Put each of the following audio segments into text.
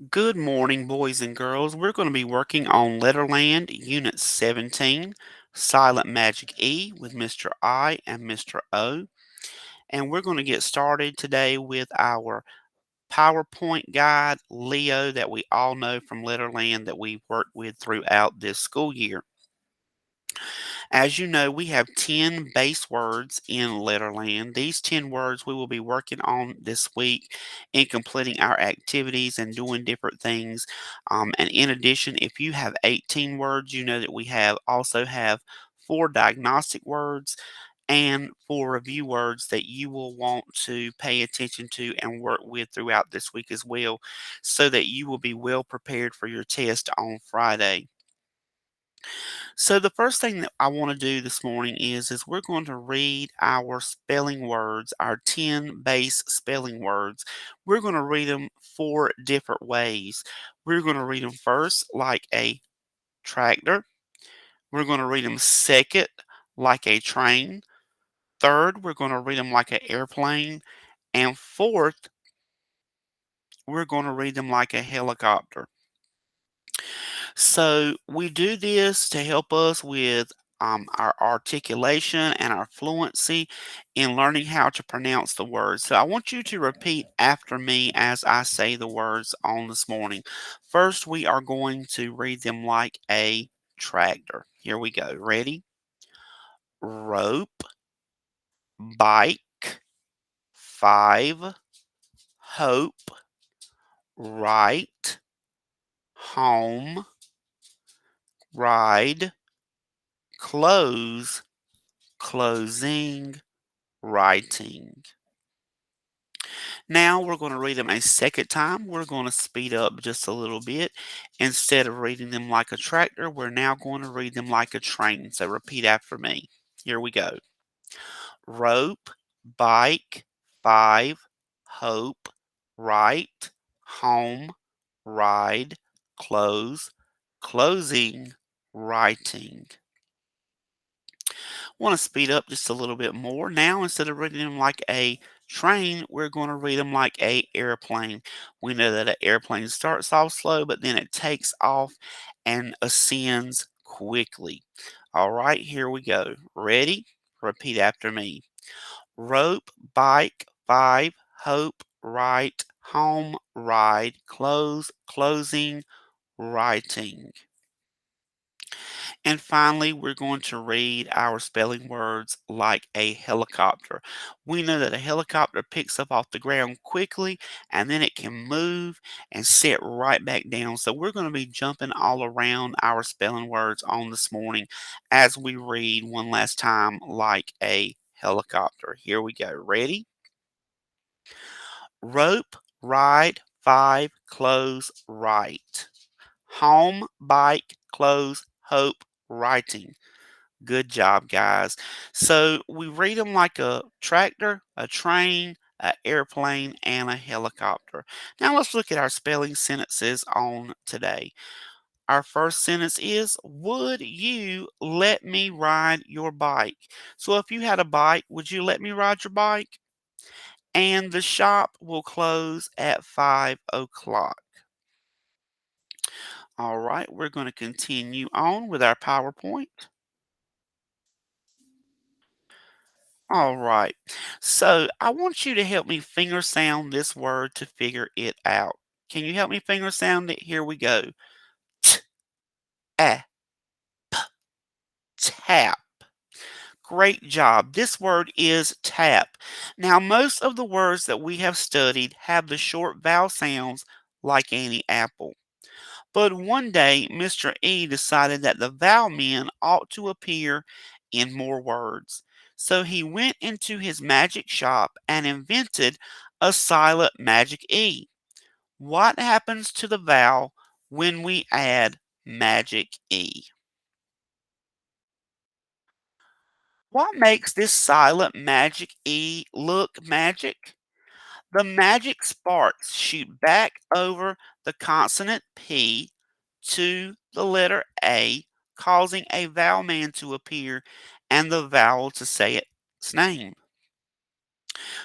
Good morning, boys and girls. We're going to be working on Letterland Unit 17, Silent Magic E with Mr. I and Mr. O. And we're going to get started today with our PowerPoint guide, Leo, that we all know from Letterland that we've worked with throughout this school year. As you know, we have 10 base words in Letterland. These 10 words we will be working on this week in completing our activities and doing different things. And in addition, if you have 18 words, you know that we have also have 4 diagnostic words and 4 review words that you will want to pay attention to and work with throughout this week as well, so that you will be well prepared for your test on Friday. So the first thing that I want to do this morning is we're going to read our spelling words, our 10 base spelling words. We're going to read them 4 different ways. We're going to read them first like a tractor. We're going to read them second like a train. Third, we're going to read them like an airplane. And fourth, we're going to read them like a helicopter. So we do this to help us with our articulation and our fluency in learning how to pronounce the words. So I want you to repeat after me as I say the words on this morning. First, we are going to read them like a tractor. Here we go. Ready? Rope, bike, five, hope, right, home, ride, close, closing, writing. Now we're going to read them a second time. We're going to speed up just a little bit. Instead of reading them like a tractor, we're now going to read them like a train. So repeat after me. Here we go. Rope, bike, five, hope, right, home, ride, close, closing, writing. Want to speed up just a little bit more. Now, instead of reading them like a train, we're going to read them like a airplane. We know that an airplane starts off slow, but then it takes off and ascends quickly. All right, here we go. Ready? Repeat after me. Rope, bike, five, hope, right, home, ride, close, closing, writing. And finally, we're going to read our spelling words like a helicopter. We know that a helicopter picks up off the ground quickly and then it can move and sit right back down. So we're going to be jumping all around our spelling words on this morning as we read one last time like a helicopter. Here we go. Ready? Rope, ride, five, close, right. Home, bike, close, hope, writing. Good job, guys. So we read them like a tractor, a train, an airplane, and a helicopter. Now let's look at our spelling sentences on today. Our first sentence is, would you let me ride your bike? So if you had a bike, would you let me ride your bike? And the shop will close at 5 o'clock. All right, we're going to continue on with our PowerPoint. All right. So I want you to help me finger sound this word to figure it out. Can you help me finger sound it? Here we go. T a tap. Great job. This word is tap. Now, most of the words that we have studied have the short vowel sounds like any apple. But one day, Mr. E decided that the vowel men ought to appear in more words. So he went into his magic shop and invented a silent magic E. What happens to the vowel when we add magic E? What makes this silent magic E look magic? The magic sparks shoot back over the consonant P to the letter A, causing a vowel man to appear and the vowel to say its name.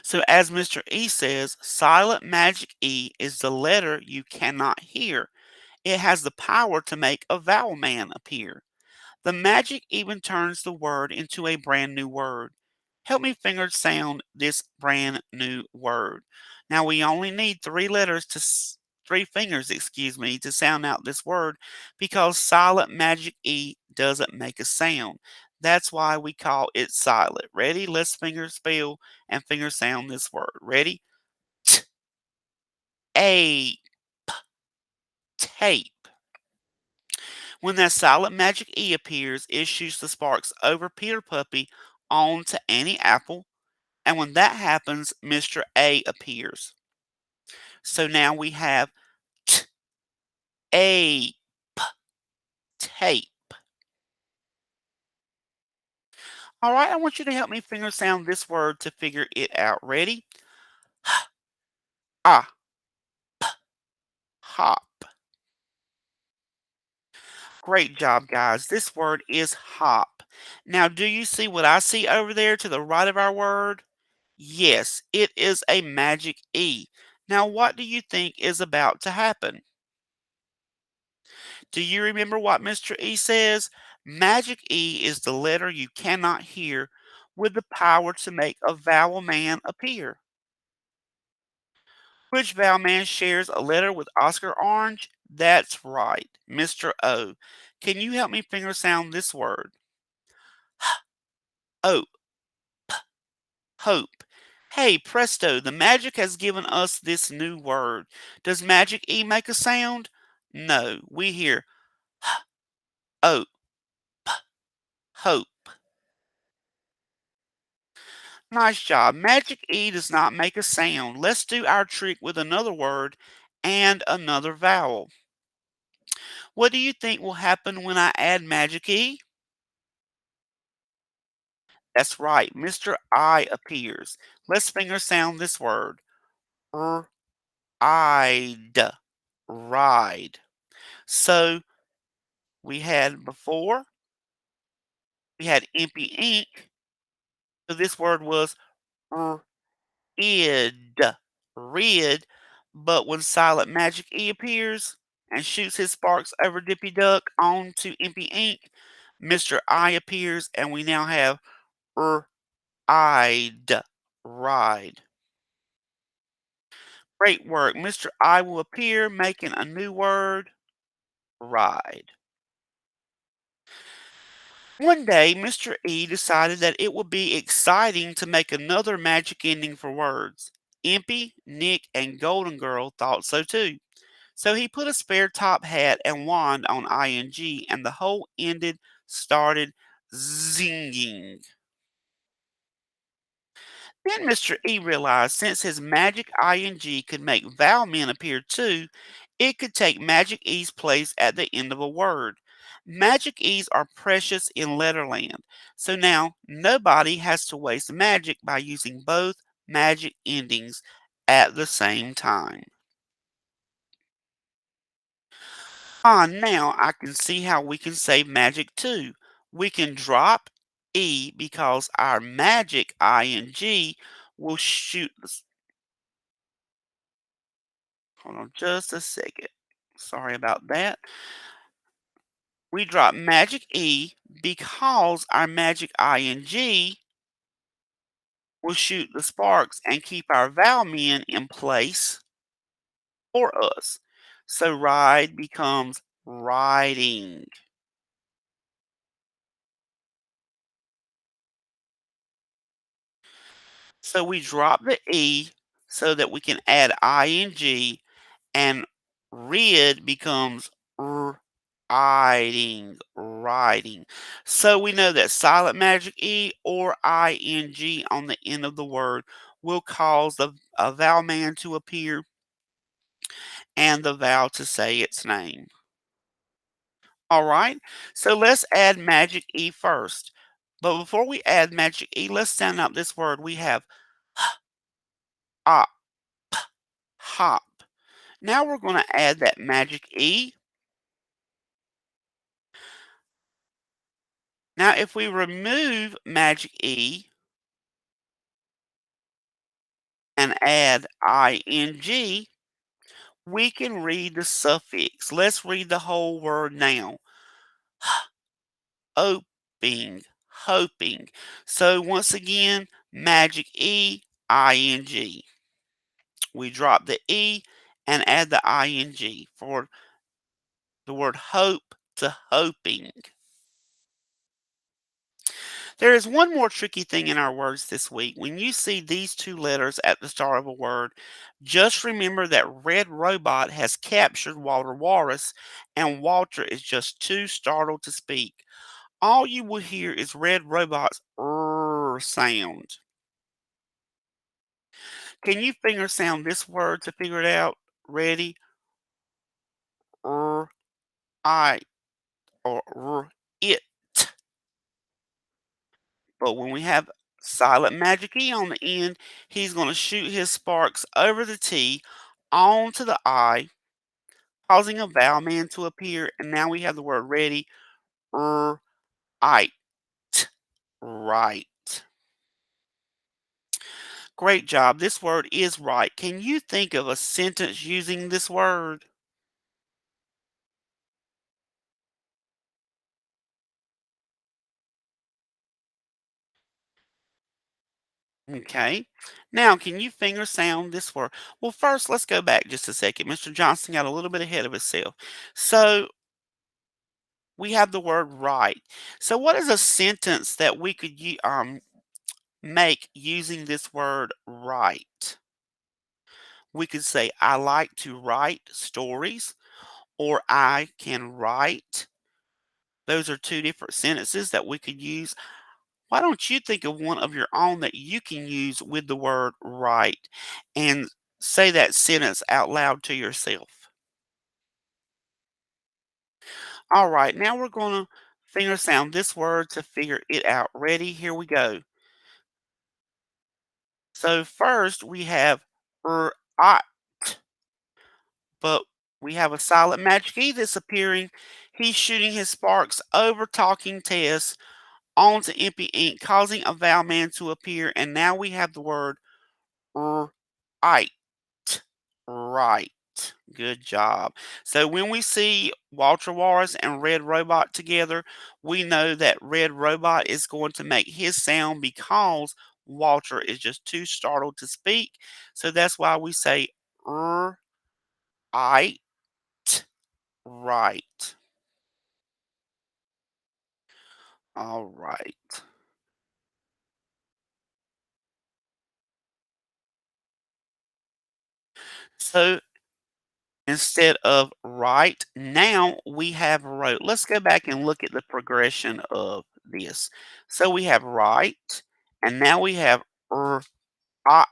So, as Mr. E says, silent magic E is the letter you cannot hear. It has the power to make a vowel man appear. The magic even turns the word into a brand new word. Help me finger sound this brand new word. Now we only need three fingers, to sound out this word because silent magic E doesn't make a sound. That's why we call it silent. Ready? Let's finger spell and finger sound this word. Ready? T A tape. When that silent magic E appears, it shoots the sparks over Peter Puppy onto Annie Apple. And when that happens, Mr. A appears. So now we have t a tape. All right, I want you to help me finger sound this word to figure it out. Ready? Ah, hop. Great job, guys. This word is hop. Now, do you see what I see over there to the right of our word? Yes, it is a magic E. Now, what do you think is about to happen? Do you remember what Mr. E says? Magic E is the letter you cannot hear with the power to make a vowel man appear. Which vowel man shares a letter with Oscar Orange? That's right, Mr. O. Can you help me finger sound this word? O, hope. Hey, presto, the magic has given us this new word. Does magic E make a sound? No, we hear O, hope. Nice job. Magic E does not make a sound. Let's do our trick with another word and another vowel. What do you think will happen when I add magic E? That's right. Mr. I appears. Let's finger sound this word. R I'd ride. So we had before, we had impy ink. So this word was id, rid, but when Silent Magic E appears and shoots his sparks over Dippy Duck onto Impy Ink, Mr. I appears and we now have I'd ride. Great work. Mr. I will appear, making a new word, ride. One day, Mr. E decided that it would be exciting to make another magic ending for words. Impy, Nick, and Golden Girl thought so too. So he put a spare top hat and wand on ing, and the whole started zinging. Then Mr. E realized since his magic ing could make vowel men appear too, it could take magic E's place at the end of a word. Magic E's are precious in Letterland, so now nobody has to waste magic by using both magic endings at the same time. Now I can see how we can save magic too. We can drop E because our magic ing will shoot. Hold on just a second. Sorry about that. We drop magic E because our magic ing will shoot the sparks and keep our vowel men in place for us. So ride becomes riding. So we drop the E so that we can add ing and rid becomes riding, riding. So we know that silent magic E or ing on the end of the word will cause the a vowel man to appear and the vowel to say its name. All right, so let's add magic E first. But before we add magic E, let's sound out this word. We have op, hop. Now we're going to add that magic E. Now, if we remove magic E, and add ing, we can read the suffix. Let's read the whole word now. Hoping, hoping. So once again, magic ing. We drop the E and add the ing for the word hope to hoping. There is one more tricky thing in our words this week. When you see these two letters at the start of a word, just remember that Red Robot has captured Walter Walrus, and Walter is just too startled to speak. All you will hear is Red Robot's sound. Can you finger sound this word to figure it out? Ready? R, I, or it. But when we have silent magic E on the end, he's going to shoot his sparks over the T onto the I, causing a vowel man to appear. And now we have the word ready. Right. Right. Great job. This word is right. Can you think of a sentence using this word? Okay. Now, can you finger sound this word? Well, first, let's go back just a second. Mr. Johnson got a little bit ahead of himself. So, we have the word right. So, what is a sentence that we could make using this word right? We could say, I like to write stories, or I can write. Those are two different sentences that we could use. Why don't you think of one of your own that you can use with the word right and say that sentence out loud to yourself? All right, now we're going to finger sound this word to figure it out. Ready? Here we go. So first we have I, but we have a silent magic E that's appearing. He's shooting his sparks over talking Tess onto empty ink, causing a vowel man to appear. And now we have the word right. Right. Good job. So when we see Walter Walrus and Red Robot together, we know that Red Robot is going to make his sound because Walter is just too startled to speak. So that's why we say right, right. All right. So instead of right, now we have wrote. Let's go back and look at the progression of this. So we have right, and now we have ot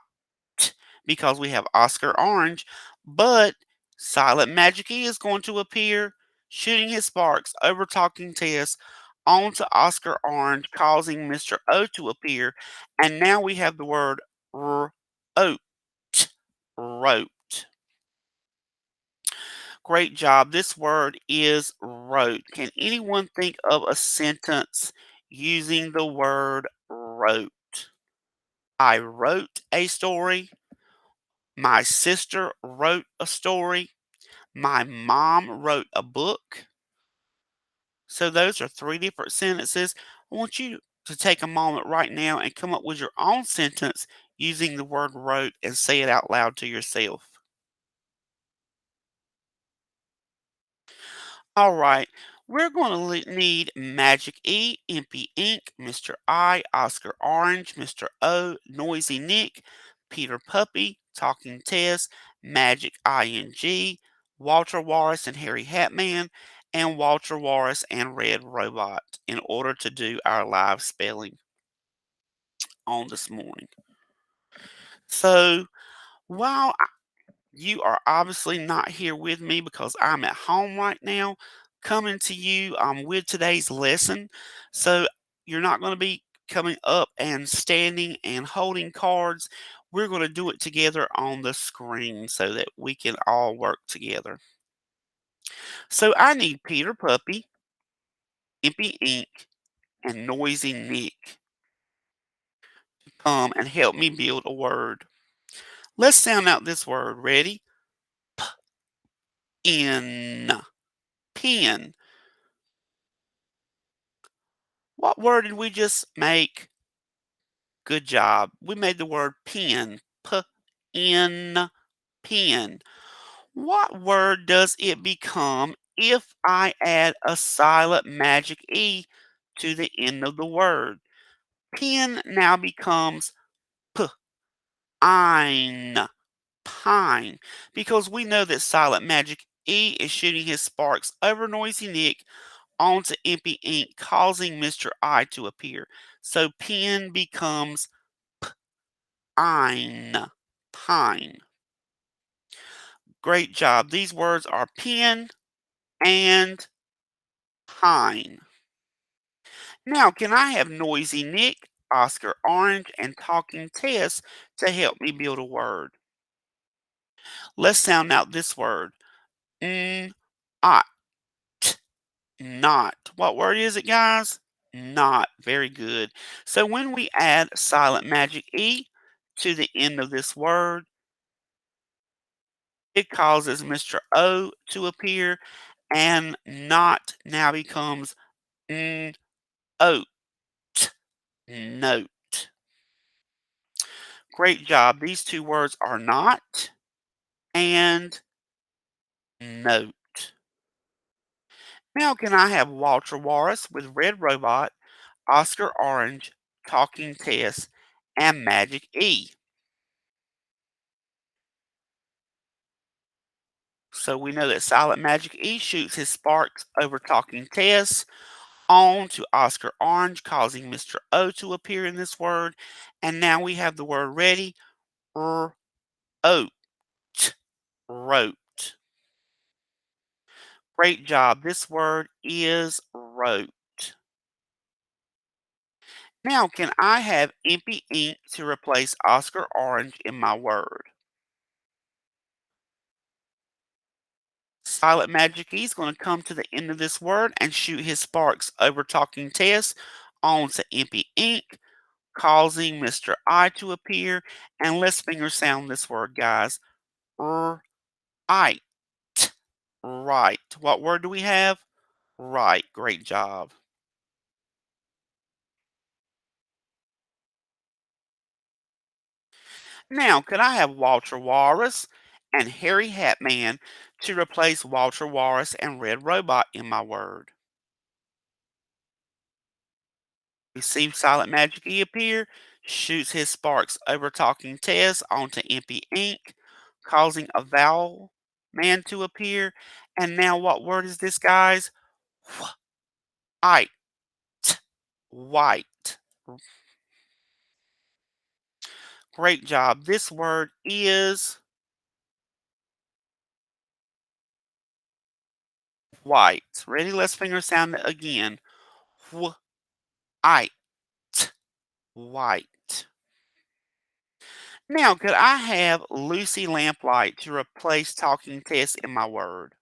because we have Oscar Orange, but Silent Magic E is going to appear, shooting his sparks over Talking Tess onto Oscar Orange, causing Mr. O to appear, and now we have the word oat, wrote. Great job. This word is wrote. Can anyone think of a sentence using the word wrote? I wrote a story. My sister wrote a story. My mom wrote a book. So those are three different sentences. I want you to take a moment right now and come up with your own sentence using the word wrote and say it out loud to yourself. All right, we're going to need Magic E, Impy Ink, Mr. I, Oscar Orange, Mr. O, Noisy Nick, Peter Puppy, Talking Tess, Magic ING, Walter Walrus and Harry Hatman, and Walter Walrus and Red Robot in order to do our live spelling on this morning. So while you are obviously not here with me because I'm at home right now, coming to you with today's lesson. So you're not going to be coming up and standing and holding cards. We're going to do it together on the screen so that we can all work together. So I need Peter Puppy, Impy Ink, and Noisy Nick to come and help me build a word. Let's sound out this word. Ready? In. Pen. What word did we just make? Good job. We made the word pen. P-N. Pen. What word does it become if I add a silent magic E to the end of the word? Pen now becomes p-ein, pine, because we know that silent magic E is shooting his sparks over Noisy Nick onto empty ink, causing Mr. I to appear. So pen becomes ein, pine. Great job. These words are pen and pine. Now, can I have Noisy Nick, Oscar Orange, and Talking Tess to help me build a word? Let's sound out this word. N, ot, not. What word is it, guys? Not. Very good. So when we add silent magic E to the end of this word, it causes Mr. O to appear, and not now becomes n, oat, note. Great job. These two words are not and note. Now, can I have Walter Warris with Red Robot, Oscar Orange, Talking Tess, and Magic E? So we know that Silent Magic E shoots his sparks over Talking Tess on to Oscar Orange, causing Mr. O to appear in this word. And now we have the word ready. Oat, wrote. Great job. This word is wrote. Now, can I have empty ink to replace Oscar Orange in my word? Silent Magic E is going to come to the end of this word and shoot his sparks over Talking Tess onto empty ink, causing Mr. I to appear. And let's finger sound this word, guys. Right. Right. What word do we have? Right. Great job. Now, could I have Walter Walrus and Harry Hatman to replace Walter Walrus and Red Robot in my word? We see Silent Magic E appear, shoots his sparks over Talking Tess onto empty ink, causing a vowel man to appear. And now, what word is this, guys? White. White. Great job. This word is white. Ready? Let's finger sound it again. White. White. Now, could I have Lucy Lamplight to replace Talking Tess in my word?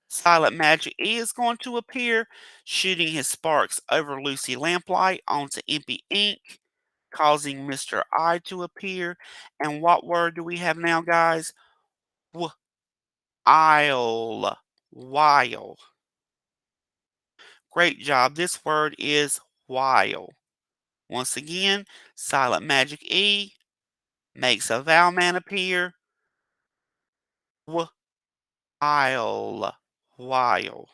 Silent Magic E is going to appear, shooting his sparks over Lucy Lamplight onto empty ink, causing Mr. I to appear. And what word do we have now, guys? While. While. Great job. This word is while. Once again, Silent Magic E makes a vowel man appear. While. While.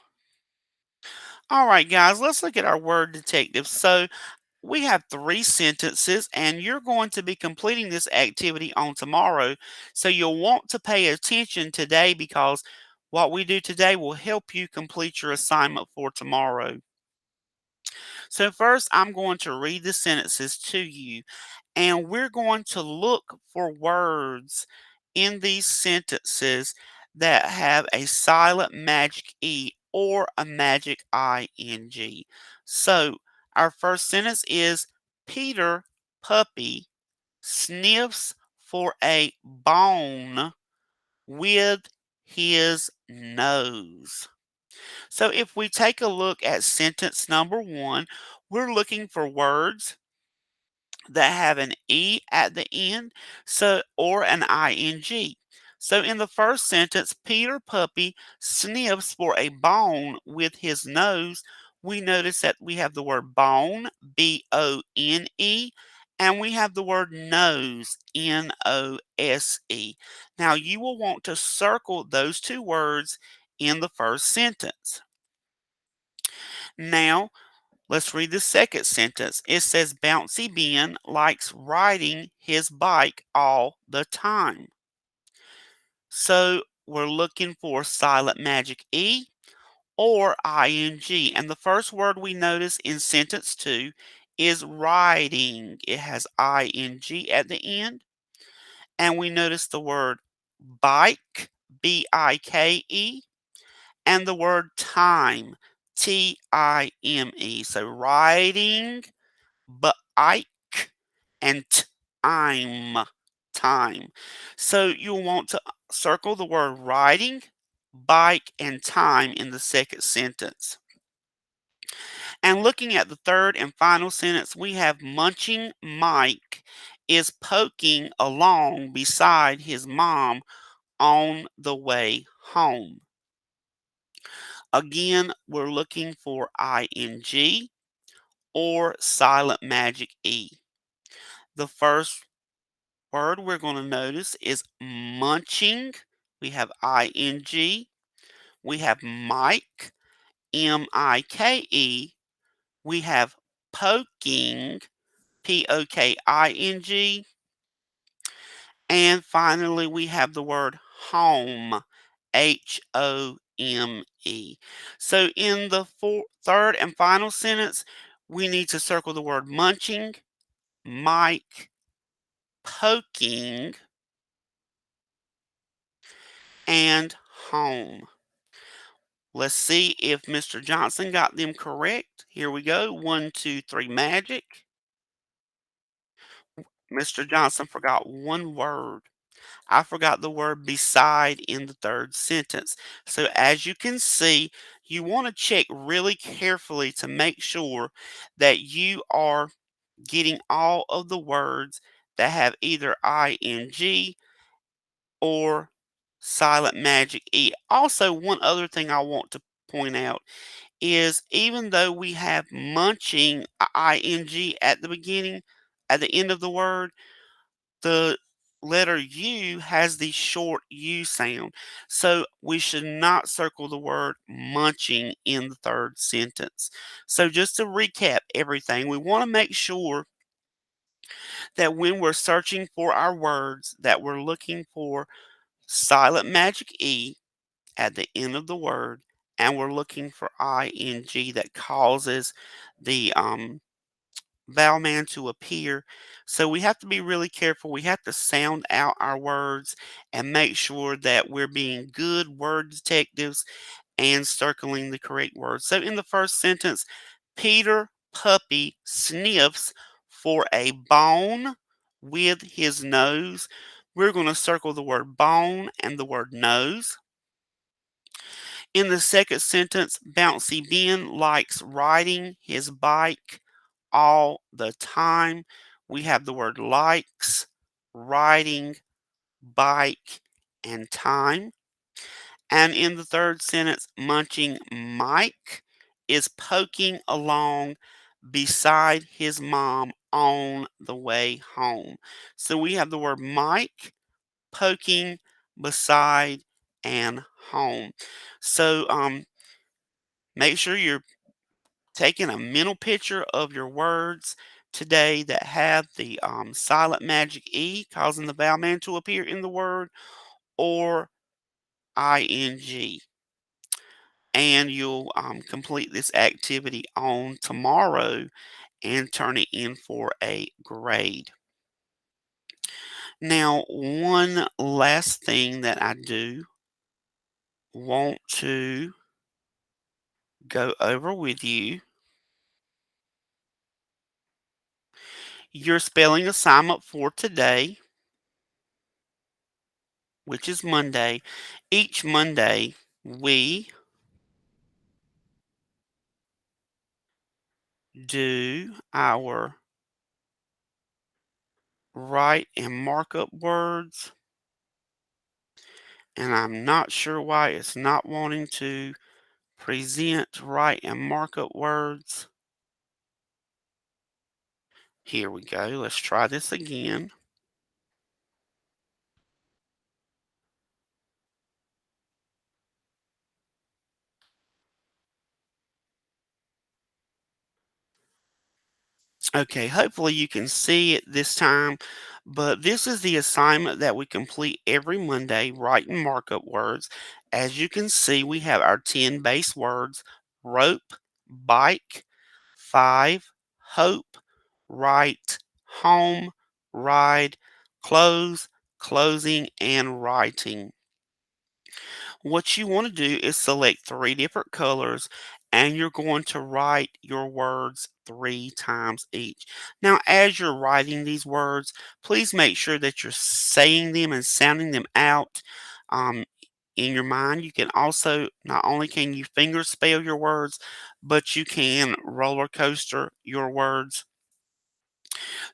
All right, guys, let's look at our word detective. So we have three sentences, and you're going to be completing this activity on tomorrow. So you'll want to pay attention today because what we do today will help you complete your assignment for tomorrow. So, first, I'm going to read the sentences to you, and we're going to look for words in these sentences that have a silent magic E or a magic ing. So, our first sentence is Peter Puppy sniffs for a bone with his nose. So if we take a look at sentence number one, we're looking for words that have an E at the end, so or an ing. So in the first sentence, Peter Puppy sniffs for a bone with his nose. We notice that we have the word bone, Bone, and we have the word nose, Nose. Now you will want to circle those two words in the first sentence. Now let's read the second sentence. It says Bouncy Ben likes riding his bike all the time. So we're looking for silent magic E or ing. And the first word we notice in sentence 2 is riding. It has ing at the end. And we notice the word bike, Bike, and the word time, Time. So riding, bike, and time. So you'll want to circle the word riding, bike, and time in the second sentence. And looking at the third and final sentence, we have Munching Mike is poking along beside his mom on the way home. Again, we're looking for ing or silent magic E. The first word we're going to notice is munching. We have ing. We have Mike, Mike. We have poking, Poking. And finally, we have the word home, Home. So in the third and final sentence, we need to circle the word munching, Mike, poking, and home. Let's see if Mr. Johnson got them correct. Here we go. One, two, three, magic. Mr. Johnson forgot one word. I forgot the word beside in the third sentence. So as you can see, you want to check really carefully to make sure that you are getting all of the words that have either ing or silent magic E. Also, one other thing I want to point out is even though we have munching ing at the beginning, at the end of the word, the letter U has the short U sound. So we should not circle the word munching in the third sentence. So just to recap everything, we want to make sure that when we're searching for our words that we're looking for silent magic E at the end of the word, and we're looking for ing that causes the vowel man to appear. So we have to be really careful. We have to sound out our words and make sure that we're being good word detectives and circling the correct words. So in the first sentence, Peter Puppy sniffs for a bone with his nose. We're going to circle the word bone and the word nose. In the second sentence, Bouncy Ben likes riding his bike all the time. We have the word likes, riding, bike, and time. And in the third sentence, Munching Mike is poking along beside his mom on the way home. So we have the word Mike, poking, beside, and home. So make sure you're taking a mental picture of your words today that have the silent magic E causing the vowel man to appear in the word or ing. And you'll complete this activity on tomorrow and turn it in for a grade. Now, one last thing that I do want to go over with you, your spelling assignment for today, which is Monday. Each Monday, we do our write and mark up words. And I'm not sure why it's not wanting to present, write, and mark up words. Here we go. Let's try this again. Okay, hopefully you can see it this time, but this is the assignment that we complete every Monday, write and markup words. As you can see, we have our 10 base words: rope, bike, five, hope, right, home, ride, close, closing, and writing. What you want to do is select three different colors and you're going to write your words 3 times each. Now, as you're writing these words, please make sure that you're saying them and sounding them out um, in your mind. You can also, not only can you finger spell your words, but you can roller coaster your words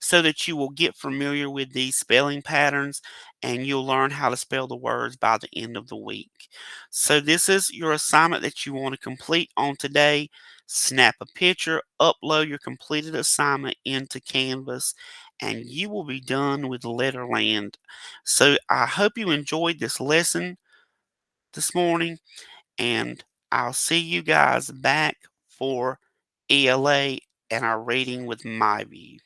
so that you will get familiar with these spelling patterns and you'll learn how to spell the words by the end of the week. So, this is your assignment that you want to complete on today. Snap a picture, upload your completed assignment into Canvas, and you will be done with Letterland. So, I hope you enjoyed this lesson this morning, and I'll see you guys back for ELA and our reading with my view.